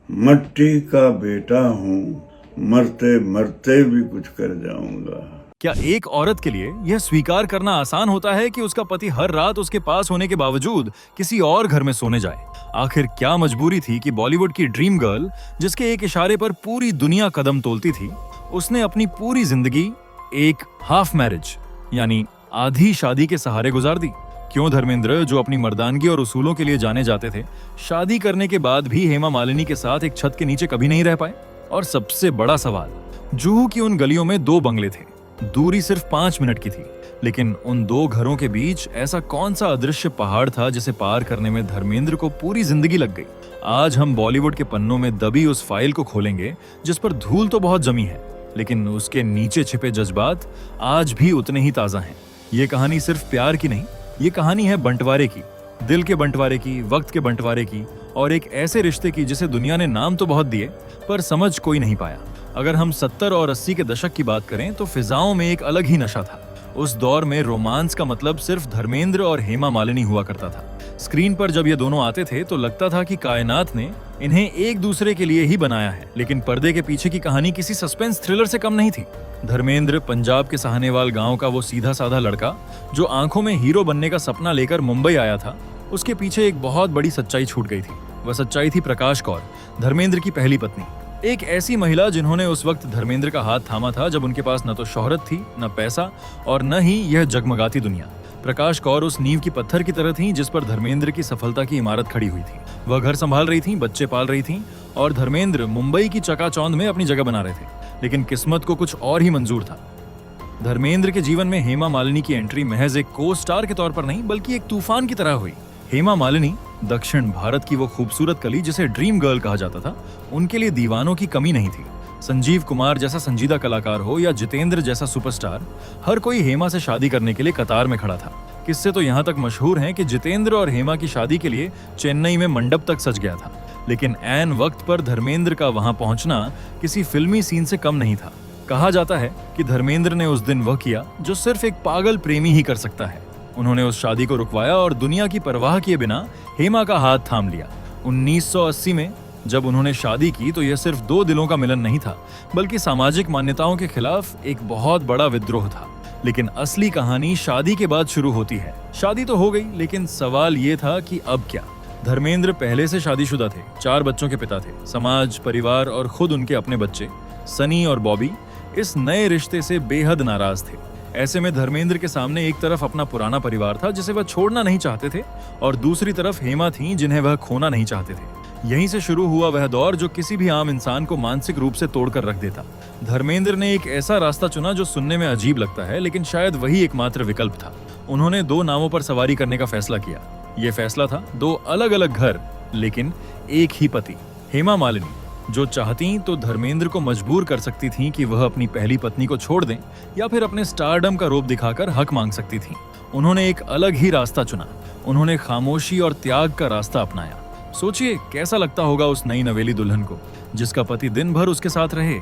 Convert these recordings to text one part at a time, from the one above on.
मट्टी का बेटा हूँ, मरते मरते भी कुछ कर जाऊंगा। क्या एक औरत के लिए यह स्वीकार करना आसान होता है कि उसका पति हर रात उसके पास होने के बावजूद किसी और घर में सोने जाए? आखिर क्या मजबूरी थी कि बॉलीवुड की ड्रीम गर्ल, जिसके एक इशारे पर पूरी दुनिया कदम तोलती थी, उसने अपनी पूरी जिंदगी एक हाफ मैरिज यानी आधी शादी के सहारे गुजार दी? क्यों धर्मेंद्र, जो अपनी मर्दानगी और उसूलों के लिए जाने जाते थे, शादी करने के बाद भी हेमा मालिनी के साथ एक छत के नीचे कभी नहीं रह पाए? और सबसे बड़ा सवाल, जुहू की उन गलियों में 2 बंगले थे, दूरी सिर्फ 5 मिनट की थी, लेकिन उन 2 घरों के बीच ऐसा कौन सा अदृश्य पहाड़ था जिसे पार करने में धर्मेंद्र को पूरी जिंदगी लग गई? आज हम बॉलीवुड के पन्नों में दबी उस फाइल को खोलेंगे जिस पर धूल तो बहुत जमी है, लेकिन उसके नीचे छिपे जज्बात आज भी उतने ही ताजा हैं। ये कहानी सिर्फ प्यार की नहीं, ये कहानी है बंटवारे की, दिल के बंटवारे की, वक्त के बंटवारे की, और एक ऐसे रिश्ते की जिसे दुनिया ने नाम तो बहुत दिए पर समझ कोई नहीं पाया। अगर हम 70 और 80 के दशक की बात करें तो फिजाओं में एक अलग ही नशा था। उस दौर में रोमांस का मतलब सिर्फ धर्मेंद्र और हेमा मालिनी हुआ करता था। स्क्रीन पर जब ये दोनों आते थे तो लगता था कि कायनात ने इन्हें एक दूसरे के लिए ही बनाया है, लेकिन पर्दे के पीछे की कहानी किसी सस्पेंस थ्रिलर से कम नहीं थी। धर्मेंद्र पंजाब के साहनेवाल गांव का वो सीधा साधा लड़का जो आंखों में हीरो बनने का सपना लेकर मुंबई आया था, उसके पीछे एक बहुत बड़ी सच्चाई छूट गई थी। वह सच्चाई थी प्रकाश कौर, धर्मेंद्र की पहली पत्नी। एक ऐसी महिला जिन्होंने उस वक्त धर्मेंद्र का हाथ थामा था जब उनके पास न तो शोहरत थी, न पैसा, और न ही यह जगमगाती दुनिया। प्रकाश कौर उस नींव की पत्थर की तरह थी जिस पर धर्मेंद्र की सफलता की इमारत खड़ी हुई थी। वह घर संभाल रही थी, बच्चे पाल रही थी, और धर्मेंद्र मुंबई की चकाचौंध में अपनी जगह बना रहे थे। लेकिन किस्मत को कुछ और ही मंजूर था। धर्मेंद्र के जीवन में हेमा मालिनी की एंट्री महज एक को स्टार के तौर पर नहीं, बल्कि एक तूफान की तरह हुई। हेमा मालिनी दक्षिण भारत की वो खूबसूरत कली जिसे ड्रीम गर्ल कहा जाता था, उनके लिए दीवानों की कमी नहीं थी। संजीव कुमार जैसा संजीदा कलाकार हो या जितेंद्र जैसा सुपरस्टार, हर कोई हेमा से शादी करने के लिए कतार में खड़ा था। किस्से तो यहाँ तक मशहूर हैं कि जितेंद्र और हेमा की शादी के लिए चेन्नई में मंडप तक सज गया था, लेकिन ऐन वक्त पर धर्मेंद्र का वहां पहुंचना किसी फिल्मी सीन से कम नहीं था। कहा जाता है कि धर्मेंद्र ने उस दिन वह किया जो सिर्फ एक पागल प्रेमी ही कर सकता है। उन्होंने उस शादी को रुकवाया और दुनिया की परवाह किए बिना हेमा का हाथ थाम लिया। 1980 में जब उन्होंने शादी की तो यह सिर्फ 2 दिलों का मिलन नहीं था, बल्कि सामाजिक मान्यताओं के खिलाफ एक बहुत बड़ा विद्रोह था। लेकिन असली कहानी शादी के बाद शुरू होती है। शादी तो हो गई, लेकिन सवाल ये था कि अब क्या? धर्मेंद्र पहले से शादीशुदा थे, 4 बच्चों के पिता थे। समाज, परिवार और खुद उनके अपने बच्चे सनी और बॉबी इस नए रिश्ते से बेहद नाराज थे। ऐसे में धर्मेंद्र के सामने एक तरफ अपना पुराना परिवार था जिसे वह छोड़ना नहीं चाहते थे, और दूसरी तरफ हेमा थी जिन्हें वह खोना नहीं चाहते थे। यहीं से शुरू हुआ वह दौर जो किसी भी आम इंसान को मानसिक रूप से तोड़कर रख देता। धर्मेंद्र ने एक ऐसा रास्ता चुना जो सुनने में अजीब लगता है, लेकिन शायद वही एकमात्र विकल्प था। उन्होंने 2 नावों पर सवारी करने का फैसला किया। यह फैसला था 2 अलग अलग घर, लेकिन एक ही पति। हेमा मालिनी जो चाहती तो धर्मेंद्र को मजबूर कर सकती थीं कि वह अपनी पहली पत्नी को छोड़ दें, या फिर अपने स्टारडम का रूप दिखाकर हक मांग सकती थीं। उन्होंने एक अलग ही रास्ता चुना। उन्होंने खामोशी और त्याग का रास्ता अपनाया। सोचिए कैसा लगता होगा उस नई नवेली दुल्हन को, जिसका पति दिन भर उसके साथ रहे,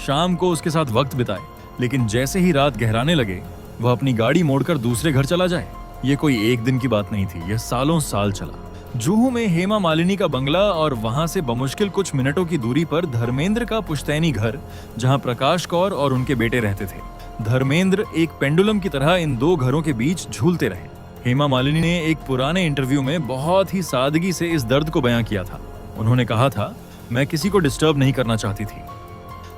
शाम को उसके साथ वक्त बिताए, लेकिन जैसे ही रात गहराने लगे वह अपनी गाड़ी मोड़कर दूसरे घर चला जाए। ये कोई एक दिन की बात नहीं थी, यह सालों साल चला। जुहू में हेमा मालिनी का बंगला और वहां से बमुश्किल कुछ मिनटों की दूरी पर धर्मेंद्र का पुश्तैनी घर, जहां प्रकाश कौर और उनके बेटे रहते थे। धर्मेंद्र एक पेंडुलम की तरह इन 2 घरों के बीच झूलते रहे। हेमा मालिनी ने एक पुराने इंटरव्यू में बहुत ही सादगी से इस दर्द को बयां किया था। उन्होंने कहा था, मैं किसी को डिस्टर्ब नहीं करना चाहती थी।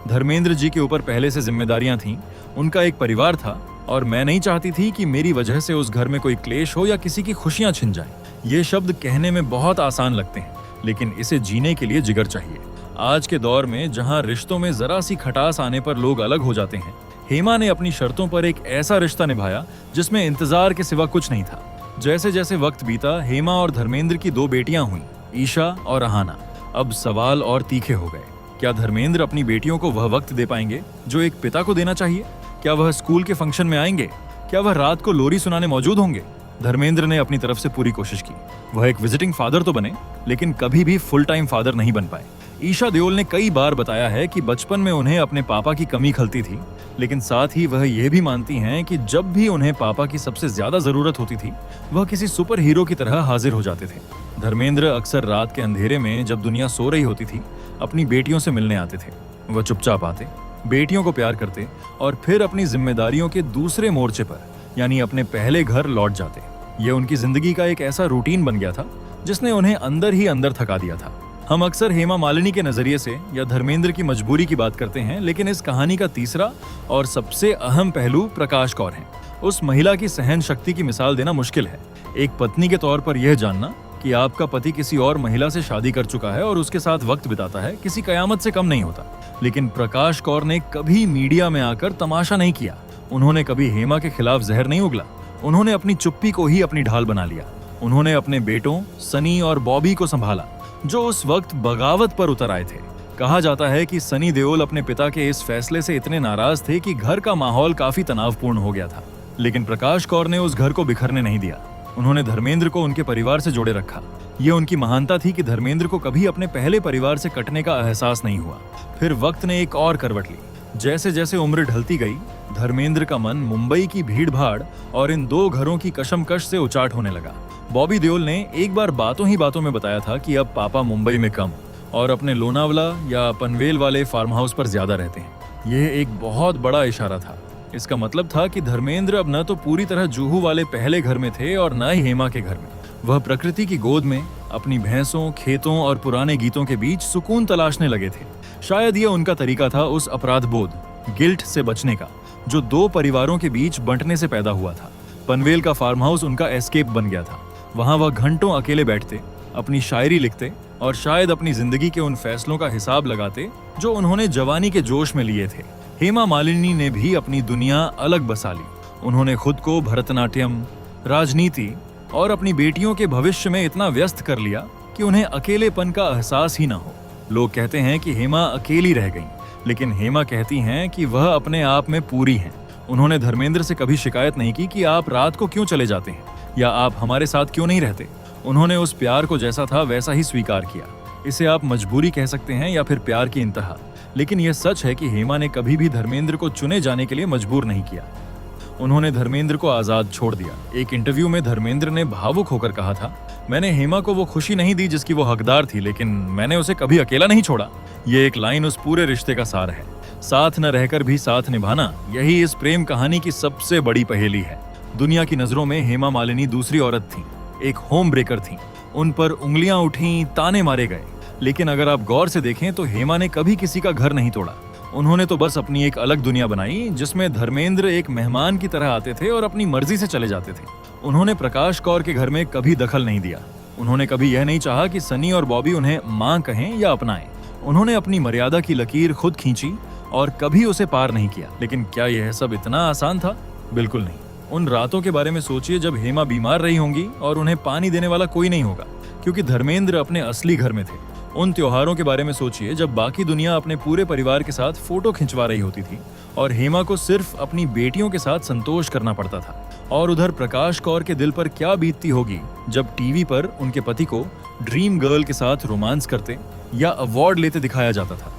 धर्मेंद्र जी के ऊपर पहले से जिम्मेदारियां थीं, उनका एक परिवार था, और मैं नहीं चाहती थी कि मेरी वजह से उस घर में कोई क्लेश हो या किसी की खुशियां छिन जाए। ये शब्द कहने में बहुत आसान लगते हैं, लेकिन इसे जीने के लिए जिगर चाहिए। आज के दौर में जहां रिश्तों में जरा सी खटास आने पर लोग अलग हो जाते हैं, हेमा ने अपनी शर्तों पर एक ऐसा रिश्ता निभाया जिसमें इंतजार के सिवा कुछ नहीं था। जैसे जैसे वक्त बीता, हेमा और धर्मेंद्र की 2 बेटियां हुईं, ईशा और अहाना। अब सवाल और तीखे हो गए। क्या धर्मेंद्र अपनी बेटियों को वह वक्त दे पाएंगे जो एक पिता को देना चाहिए? क्या वह स्कूल के फंक्शन में आएंगे? क्या वह रात को लोरी सुनाने मौजूद होंगे? धर्मेंद्र ने अपनी तरफ से पूरी कोशिश की। वह एक विजिटिंग फादर तो बने, लेकिन कभी भी फुल टाइम फादर नहीं बन पाए। ईशा देओल ने कई बार बताया है कि बचपन में उन्हें अपने पापा की कमी खलती थी, लेकिन साथ ही वह यह भी मानती हैं कि जब भी उन्हें पापा की सबसे ज्यादा जरूरत होती थी, वह किसी सुपर हीरो की तरह हाजिर हो जाते थे। धर्मेंद्र अक्सर रात के अंधेरे में, जब दुनिया सो रही होती थी, अपनी बेटियों से मिलने आते थे। वह चुपचाप आते, बेटियों को प्यार करते और फिर अपनी जिम्मेदारियों के दूसरे मोर्चे पर यानी अपने पहले घर लौट जाते। यह उनकी जिंदगी का एक ऐसा रूटीन बन गया था जिसने उन्हें अंदर ही अंदर थका दिया था। हम अक्सर हेमा मालिनी के नजरिए से या धर्मेंद्र की मजबूरी की बात करते हैं, लेकिन इस कहानी का तीसरा और सबसे अहम पहलू प्रकाश कौर है। उस महिला की सहन शक्ति की मिसाल देना मुश्किल है। एक पत्नी के तौर पर यह जानना कि आपका पति किसी और महिला से शादी कर चुका है और उसके साथ वक्त बिताता है, किसी कयामत से कम नहीं होता। लेकिन प्रकाश कौर ने कभी मीडिया में आकर तमाशा नहीं किया। उन्होंने कभी हेमा के खिलाफ जहर नहीं उगला। उन्होंने अपनी चुप्पी को ही अपनी ढाल बना लिया। उन्होंने अपने बेटों सनी और बॉबी को संभाला, जो उस वक्त बगावत पर उतर आए थे। कहा जाता है कि सनी देओल अपने पिता के इस फैसले से इतने नाराज थे कि घर का माहौल काफी तनावपूर्ण हो गया था। लेकिन प्रकाश कौर ने उस घर को बिखरने नहीं दिया। उन्होंने धर्मेंद्र को उनके परिवार से जोड़े रखा। ये उनकी महानता थी कि धर्मेंद्र को कभी अपने पहले परिवार से कटने का एहसास नहीं हुआ। फिर वक्त ने एक और करवट ली। जैसे जैसे उम्र ढलती गई, धर्मेंद्र का मन मुंबई की भीड़-भाड़ और इन दो घरों की कशमकश से उचाट होने लगा। बॉबी देओल ने एक बार बातों ही बातों में बताया था कि अब पापा मुंबई में कम और अपने लोनावला या पनवेल वाले फार्म हाउस पर ज्यादा रहते हैं। यह एक बहुत बड़ा इशारा था। इसका मतलब था कि धर्मेंद्र अब न तो पूरी तरह जुहू वाले पहले घर में थे और न ही हेमा के घर में। वह प्रकृति की गोद में अपनी भैंसों, खेतों और पुराने गीतों के बीच सुकून तलाशने लगे थे। शायद यह उनका तरीका था उस अपराध बोध, गिल्ट से बचने का, जो दो परिवारों के बीच बंटने से पैदा हुआ था। पनवेल का फार्म हाउस उनका एस्केप बन गया था। वहां वह घंटों अकेले बैठते, अपनी शायरी लिखते और शायद अपनी जिंदगी के उन फैसलों का हिसाब लगाते जो उन्होंने जवानी के जोश में लिए थे। हेमा मालिनी ने भी अपनी दुनिया अलग बसा ली। उन्होंने खुद को भरतनाट्यम, राजनीति और अपनी बेटियों के भविष्य में इतना व्यस्त कर लिया कि उन्हें अकेलेपन का एहसास ही ना हो। लोग कहते हैं कि हेमा अकेली रह गईं, लेकिन हेमा कहती हैं कि वह अपने आप में पूरी हैं। उन्होंने धर्मेंद्र से कभी शिकायत नहीं की कि आप रात को क्यों चले जाते हैं या आप हमारे साथ क्यों नहीं रहते। उन्होंने उस प्यार को जैसा था वैसा ही स्वीकार किया। इसे आप मजबूरी कह सकते हैं या फिर प्यार की इंतहा, लेकिन यह सच है कि हेमा ने कभी भी धर्मेंद्र को चुने जाने के लिए मजबूर नहीं किया। उन्होंने धर्मेंद्र को आजाद छोड़ दिया। एक इंटरव्यू में धर्मेंद्र ने भावुक होकर कहा था, मैंने हेमा को वो खुशी नहीं दी जिसकी वो हकदार थी, लेकिन मैंने उसे कभी अकेला नहीं छोड़ा। ये एक लाइन उस पूरे रिश्ते का सार है। साथ न रहकर भी साथ निभाना, यही इस प्रेम कहानी की सबसे बड़ी पहेली है। दुनिया की नजरों में हेमा मालिनी दूसरी औरत थी, एक होम ब्रेकर थी। उन पर उंगलियां उठी, ताने मारे गए, लेकिन अगर आप गौर से देखें तो हेमा ने कभी किसी का घर नहीं तोड़ा। उन्होंने तो बस अपनी एक अलग दुनिया बनाई जिसमें धर्मेंद्र एक मेहमान की तरह आते थे और अपनी मर्जी से चले जाते थे। उन्होंने प्रकाश कौर के घर में कभी दखल नहीं दिया। उन्होंने कभी यह नहीं चाहा कि सनी और बॉबी उन्हें मां कहें या अपनाएं। उन्होंने अपनी मर्यादा की लकीर खुद खींची और कभी उसे पार नहीं किया। लेकिन क्या यह सब इतना आसान था? बिल्कुल नहीं। उन रातों के बारे में सोचिए जब हेमा बीमार रही होंगी और उन्हें पानी देने वाला कोई नहीं होगा, क्योंकि धर्मेंद्र अपने असली घर में थे। उन त्योहारों के बारे में सोचिए जब बाकी दुनिया अपने पूरे परिवार के साथ फोटो खिंचवा रही होती थी और हेमा को सिर्फ अपनी बेटियों के साथ संतोष करना पड़ता था। और उधर प्रकाश कौर के दिल पर क्या बीतती होगी जब टीवी पर उनके पति को ड्रीम गर्ल के साथ रोमांस करते या अवार्ड लेते दिखाया जाता था।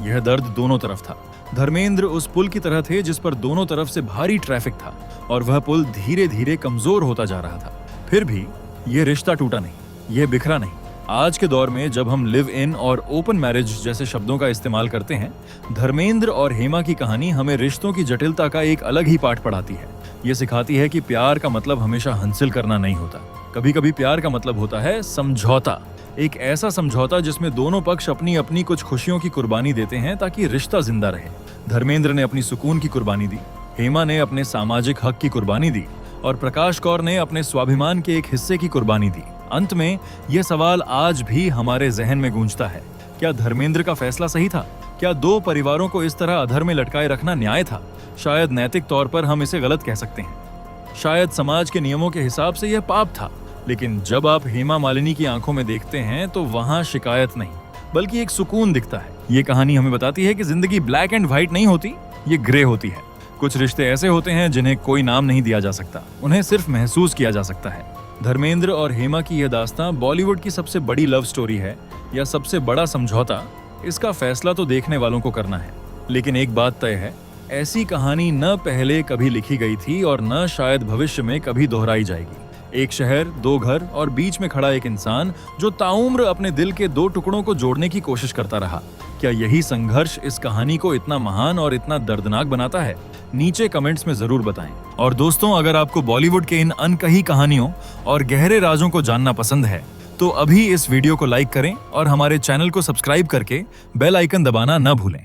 यह दर्द दोनों तरफ था। धर्मेंद्र उस पुल की तरह थे जिस पर दोनों तरफ से भारी ट्रैफिक था और वह पुल धीरे धीरे कमजोर होता जा रहा था। फिर भी यह रिश्ता टूटा नहीं, यह बिखरा नहीं। आज के दौर में जब हम लिव इन और ओपन मैरिज जैसे शब्दों का इस्तेमाल करते हैं, धर्मेंद्र और हेमा की कहानी हमें रिश्तों की जटिलता का एक अलग ही पाठ पढ़ाती है। ये सिखाती है कि प्यार का मतलब हमेशा हासिल करना नहीं होता। कभी कभी प्यार का मतलब होता है समझौता, एक ऐसा समझौता जिसमें दोनों पक्ष अपनी अपनी कुछ खुशियों की कुर्बानी देते हैं ताकि रिश्ता जिंदा रहे। धर्मेंद्र ने अपनी सुकून की कुर्बानी दी, हेमा ने अपने सामाजिक हक की कुर्बानी दी और प्रकाश कौर ने अपने स्वाभिमान के एक हिस्से की कुर्बानी दी। अंत में यह सवाल आज भी हमारे जहन में गूंजता है, क्या धर्मेंद्र का फैसला सही था? क्या दो परिवारों को इस तरह अधर में लटकाए रखना न्याय था? शायद नैतिक तौर पर हम इसे गलत कह सकते हैं, शायद समाज के नियमों के हिसाब से यह पाप था। लेकिन जब आप हेमा मालिनी की आंखों में देखते हैं तो वहां शिकायत नहीं बल्कि एक सुकून दिखता है। ये कहानी हमें बताती है कि जिंदगी ब्लैक एंड व्हाइट नहीं होती, ये ग्रे होती है। कुछ रिश्ते ऐसे होते हैं जिन्हें कोई नाम नहीं दिया जा सकता, उन्हें सिर्फ महसूस किया जा सकता है। धर्मेंद्र और हेमा की यह दास्तां बॉलीवुड की सबसे बड़ी लव स्टोरी है या सबसे बड़ा समझौता, इसका फैसला तो देखने वालों को करना है। लेकिन एक बात तय है, ऐसी कहानी न पहले कभी लिखी गई थी और न शायद भविष्य में कभी दोहराई जाएगी। एक शहर, दो घर और बीच में खड़ा एक इंसान जो ताउम्र अपने दिल के दो टुकड़ों को जोड़ने की कोशिश करता रहा। क्या यही संघर्ष इस कहानी को इतना महान और इतना दर्दनाक बनाता है? नीचे कमेंट्स में जरूर बताएं। और दोस्तों, अगर आपको बॉलीवुड के इन अनकही कहानियों और गहरे राजों को जानना पसंद है तो अभी इस वीडियो को लाइक करें और हमारे चैनल को सब्सक्राइब करके बेल आइकन दबाना न भूलें।